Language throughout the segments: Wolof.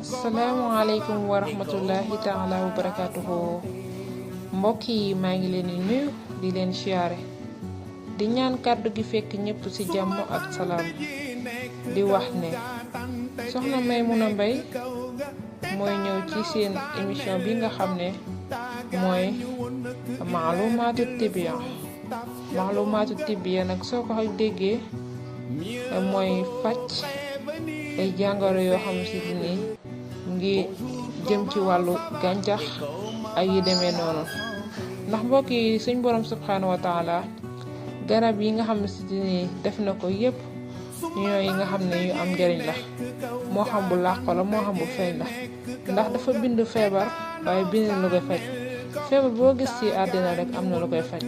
Assalamualaikum warahmatullahi taala wabarakatuh. Mbokk yi maa ngi leen di nuyu di leen siyaare di ñaan kàddu gi fekk ñëpp ci jàmm ak salaam di wax ne soxna Maymuna Mbay mooy ñëw ci seen émission bi nga xam ne mooy maalumaatu tibiya nag soo ko déggee mooy faj ay jàngoro yoo xam ci ni ngi jëm ci wàllu gàncax ak yi demee noonu ndax mbokk yi suñ borom subhanahu wa taala garab yi nga xam ci ni def na ko yépp ñooy yi nga xam ne yu am njariñ la moo xam bu làqo la moo xam bu feeñ la ndax dafa bind feebar waaye bind lu koy faj feebar boo gis ci àddina rek am na lu koy faj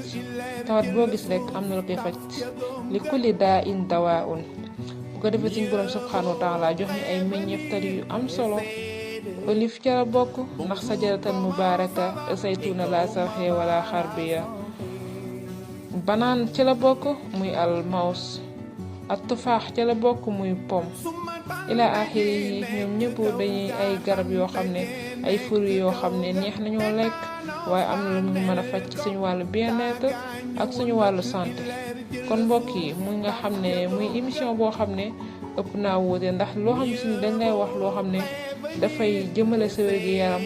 tawat boo gis rek am na lu koy faj li kulli daa in dawaa un bu ko defee suñ borom subhanahu wa taala jox ñu ay meññeeftal yu am solo olif ca la bokk ndax sajaratan mubaraka saytuna la sarxe wala xarbiya banaan ci la bokk muy al maws ak tufaax ca la bokk muy pom ila axiri yi ñoom ñëpp dañuy ay garab yoo xam ne ay fruits yoo xam ne neex nañoo lekk waaye am na lu ñu mën a faj ci suñu wàllu bien-être ak suñu wàllu santé kon mbokk yi muy nga xam ne muy émission boo xam ne ëpp naa wuute ndax loo xam si dañ lay wax loo xam ne dafay jëmale sa wér-gi-yaram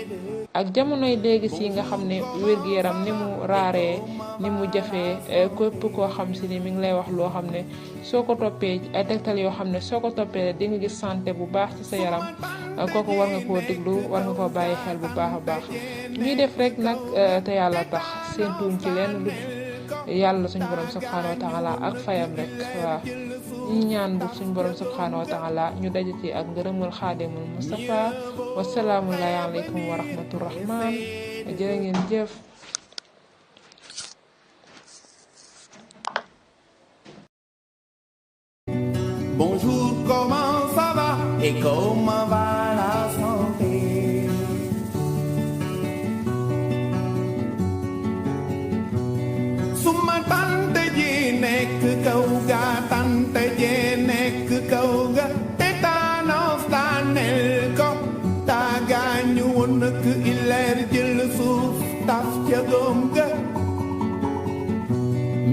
ak jamonoy léegi si nga xam ne wér-gi-yaram ni mu raaree ni mu jafee képp koo xam si ni mi ngi lay wax loo xam ne soo ko toppee ay tegtal yoo xam ne soo ko toppee di nga gis santé bu baax ci sa yaram kooku war nga koo déglu war nga koo bàyyi xel bu baax a baax ñuy def rek nag te yàlla tax seentuñ ci leen lu yàlla suñu borom subhanahu wa taala ak fayam rek waaw ñu ñaan bu suñu borom subhanahu wa taala ñu daje ci ak ngërëmul xaadimul Mustafa wasalaamu aleykum wa rahmaturahman jërë ngeen jëf. Bonjour, comment ça va et comment va la santé? Suma tante ji nekk kaw ga tante ji nekk kaw ga tétanos daaneel ko taagaañu woon nak ileer jël suuf taf ca doom ga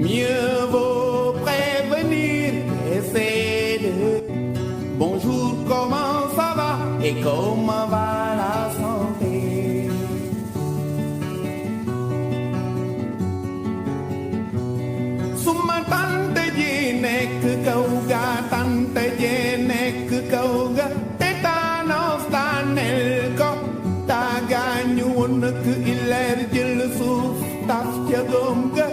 mieux vaut prévenir qu'essayer de. Bonjour, comment ça va et comment va la santé? Suma tante ji nekk kaw ga tante ji nekk kaw ga tétanos daaneel ko taagaañu woon nak ileer jël suuf taf ca doom ga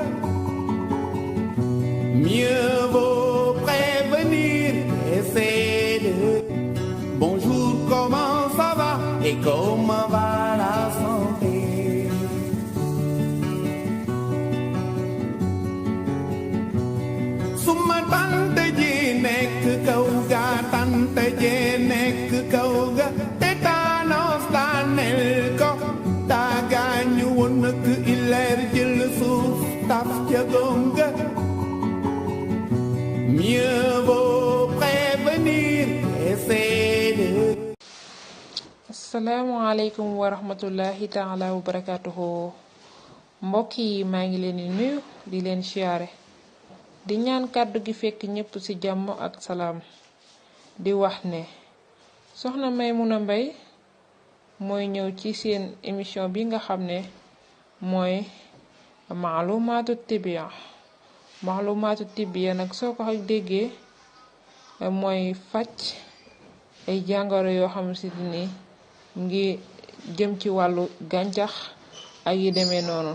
mieux vaut prévenir qu'essayer de. Bonjour, comment ça va et comment va la santé? Suma tante ji nekk kaw ga tante ji nekk kaw ga tétanos daaneel ko taagaañu woon nak ileer jël suuf taf ca doom ga mieux vaut prévenir qu'essayer de. Assalamualaikum warahmatullahi taala wabarakatuh. Mbokk yi maa ngi leen di nuyu di leen siyaare di ñaan kàddu gi fekk ñëpp ci jàmm ak salaam di wax ne soxna Maymuna Mbay mooy ñëw ci seen émission bi nga xam ne mooy maalumaatu tibiya nag soo ko déggee mooy faj ay jàngoro yoo xam ci ni ngi jëm ci wàllu gàncax ak yi demee noonu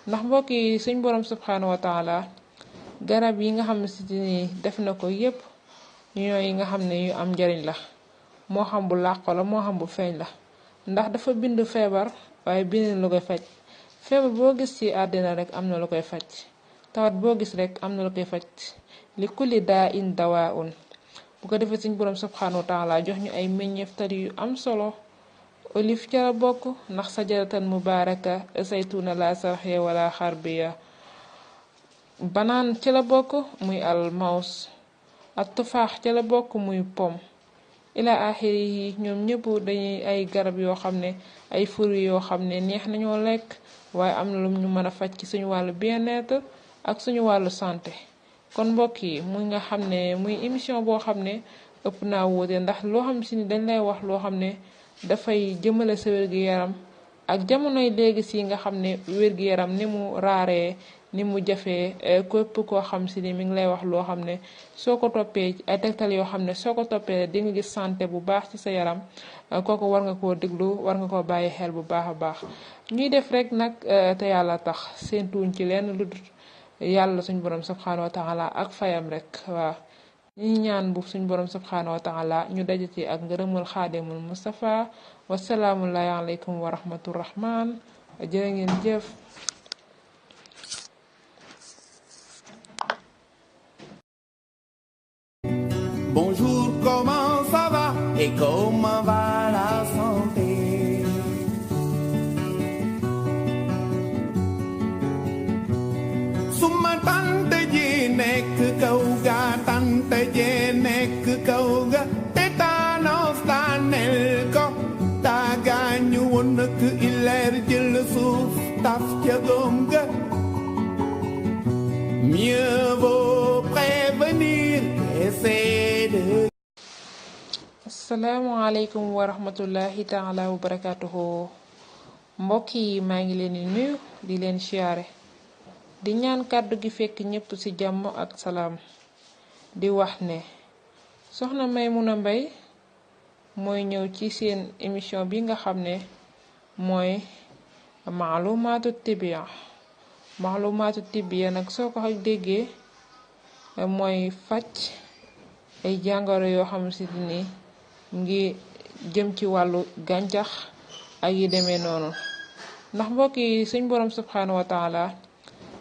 ndax mbokk yi suñ borom subhanahu wa taala garab yi nga xam ci ni def na ko yépp ñooy yi nga xam ne yu am njariñ la moo xam bu làqo la moo xam bu feeñ la ndax dafa bind feebar waaye bind lu koy faj feebar boo gis ci àddina rek am na lu koy faj tawat boo gis rek am na lu koy faj li kulli daa in dawaa un bu ko defee suñ borom subhanahu wa taala jox ñu ay meññeeftal yu am solo olif ca la bokk ndax sajaratan mubaraka saytuna la sarxe wala xarbiya banaan ci la bokk muy al maws ak tufaax ca la bokk muy pom ila axiri yi ñoom ñëpp dañuy ay garab yoo xam ne ay fruits yoo xam ne neex nañoo lekk waaye am na lu ñu mën a faj ci suñu wàllu bien-être ak suñu wàllu santé. kon mbokk yi muy nga xam ne muy émission boo xam ne ëpp naa wóote ndax loo xam si ni dañ lay wax loo xam ne dafay jëmale sa wér-gu-yaram ak jamonoy léegi si nga xam ne wér-gu-yaram ni mu raaree ni mu jafee képp koo xam si ni mi ngi lay wax loo xam ne soo ko toppee ay tegtal yoo xam ne soo ko toppee di nga gis santé bu baax ci sa yaram kooku war nga koo déglu war nga koo bàyyi xel bu baax a baax. ñuy def rek nag te yàlla tax seentuuñ ci lenn lu dul yàlla suñ borom subhanahu wa taala ak fayam rek waaw. ñi ñaan bu suñ borom subhanahu wa taala ñu daje ci ak ngërëmal xaadimul Mustafa wasalaamu aleykum wa rahmaturrahman jërë ngeen jëf. Bonjour, comment ça va et comment va la santé? Suma tante ji nekk kaw ga tante ji nekk kaw ga tétanos daanel ko taagaañu woon nak ileer jël suuf taf ca doom ga. Mieux vaut prévenir qu'essayer de. asalaamaaleykum wa rahmatullahi taala wa barakatuhu mbokk yi maa ngi leen di nuyu di leen siyaare di ñaan kàddu gi fekk ñépp ci jàmm ak salaam di wax ne soxna Maymuna Mbay mooy ñëw ci seen émission bi nga xam ne mooy maalumaatu tibiya maalumaatu tibiya nag soo ko déggee mooy faj ay jàngoro yoo xam si ni ngi jëm ci wàllu gàncax ak yi demee noonu ndax mbokk yi suñ borom subhanahu wa taala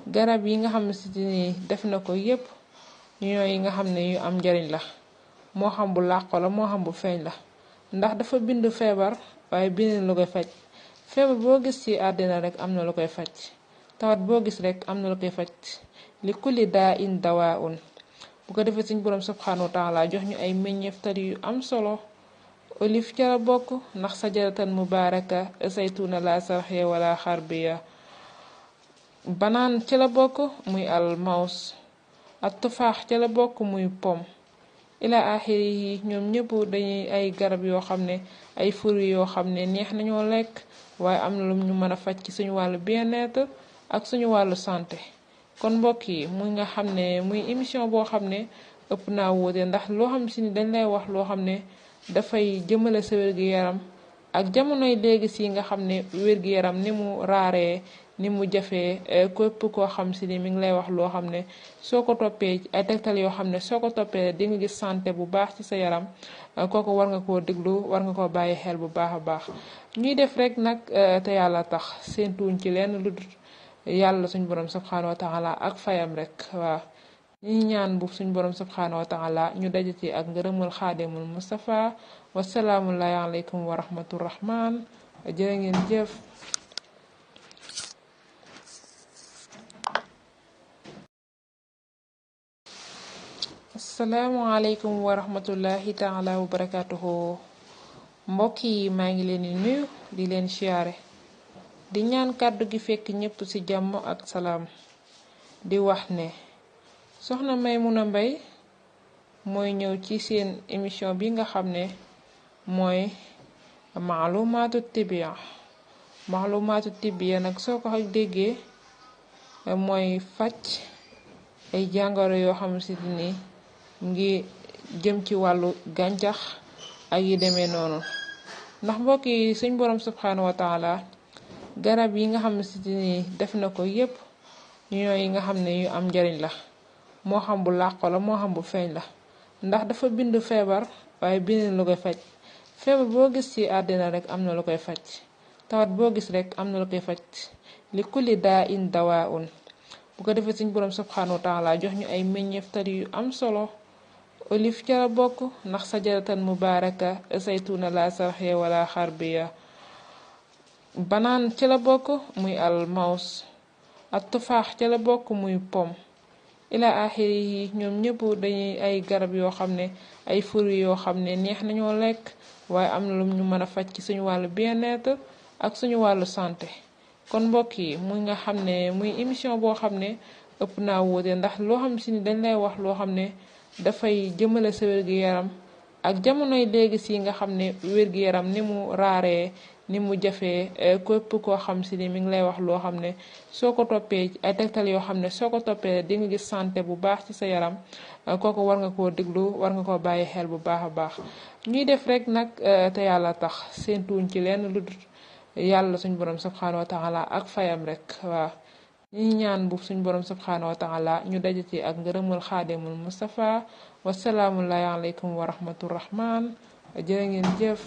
garab yi nga xam si ni def na ko yépp ñooy yi nga xam ne yu am njariñ la moo xam bu làqo la moo xam bu feeñ la ndax dafa bind feebar waaye bind lu koy faj feebar boo gis ci àddina rek am na lu koy faj tawat boo gis rek am na lu koy faj li kulli daa in dawaa un bu ko defee suñ borom subhanahu wa taala jox ñu ay meññeeftal yu am solo olive ca la bokk ndax sajaratan mubaraka saytuna la sarxe wala xarbiya banaan ca la bokk muy al maws ak tufaax ca la bokk muy pom ila axiri yi ñoom ñëpp dañuy ay garab yoo xam ne ay fruits yoo xam ne neex nañoo lekk waaye am na lu ñu mën a faj ci suñu wàllu bien-être ak suñu wàllu santé. kon mbokk yi muy nga xam ne muy émission boo xam ne ëpp naa wóote ndax loo xam si ni dañ lay wax loo xam ne dafay jëmale sa wér-gu-yaram ak jamonoy léegi si nga xam ne wér-gu-yaram ni mu raaree ni mu jafee képp koo xam si ni mi ngi lay wax loo xam ne soo ko toppee ay tegtal yoo xam ne soo ko toppee di nga gis santé bu baax ci sa yaram kooku war nga koo déglu war nga koo bàyyi xel bu baax a baax. ñuy def rek nag te yàlla tax seentuuñ ci lenn lu dul yàlla suñ borom subhanahu wa taala ak fayam rek waaw. ñi ñaan bu suñ borom subhanahu wa taala ñu daje ci ak ngërëmal xaadimul Mustafa wasalaamu aleykum wa rahmaturrahman jërë ngeen jëf. asalaamaaleykum wa rahmatullahi taala wa barakatuhu mbokk yi maa ngi leen di nuyu di leen siyaare di ñaan kàddu gi fekk ñépp ci jàmm ak salaam di wax ne soxna Maymuna Mbay mooy ñëw ci seen émission bi nga xam ne mooy maalumaatu tibiya maalumaatu tibiya nag soo ko déggee mooy faj ay jàngoro yoo xam si ni ngi jëm ci wàllu gàncax ak yi demee noonu ndax mbokk yi suñ borom subhanahu wa taala garab yi nga xam si ni def na ko yépp ñooy yi nga xam ne yu am njariñ la moo xam bu làqo la moo xam bu feeñ la ndax dafa bind feebar waaye bind lu koy faj feebar boo gis ci àddina rek am na lu koy faj tawat boo gis rek am na lu koy faj li kulli daa in dawaa un bu ko defee suñ borom subhanahu wa taala jox ñu ay meññeeftal yu am solo olive ca la bokk ndax sajaratan mubaraka saytuna la sarxe wala xarbiya banaan ca la bokk muy al maws ak tufaax ca la bokk muy pom ila axiri yi ñoom ñëpp dañuy ay garab yoo xam ne ay fruits yoo xam ne neex nañoo lekk waaye am na lu ñu mën a faj ci suñu wàllu bien-être ak suñu wàllu santé. kon mbokk yi muy nga xam ne muy émission boo xam ne ëpp naa wóote ndax loo xam si ni dañ lay wax loo xam ne dafay jëmale sa wér-gu-yaram ak jamonoy léegi si nga xam ne wér-gu-yaram ni mu raaree ni mu jafee képp koo xam si ni mi ngi lay wax loo xam ne soo ko toppee ay tegtal yoo xam ne soo ko toppee di nga gis santé bu baax ci sa yaram kooku war nga koo déglu war nga koo bàyyi xel bu baax a baax. ñuy def rek nag te yàlla tax seentuuñ ci lenn lu dul yàlla suñ borom subhanahu wa taala ak fayam rek waaw ñi ñaan bu suñ borom subhanahu wa taala ñu daje ci ak ngërëmal xaadimul Mustafa wasalaamullahi aleykum wa rahmatur rahman jërë ngeen jëf.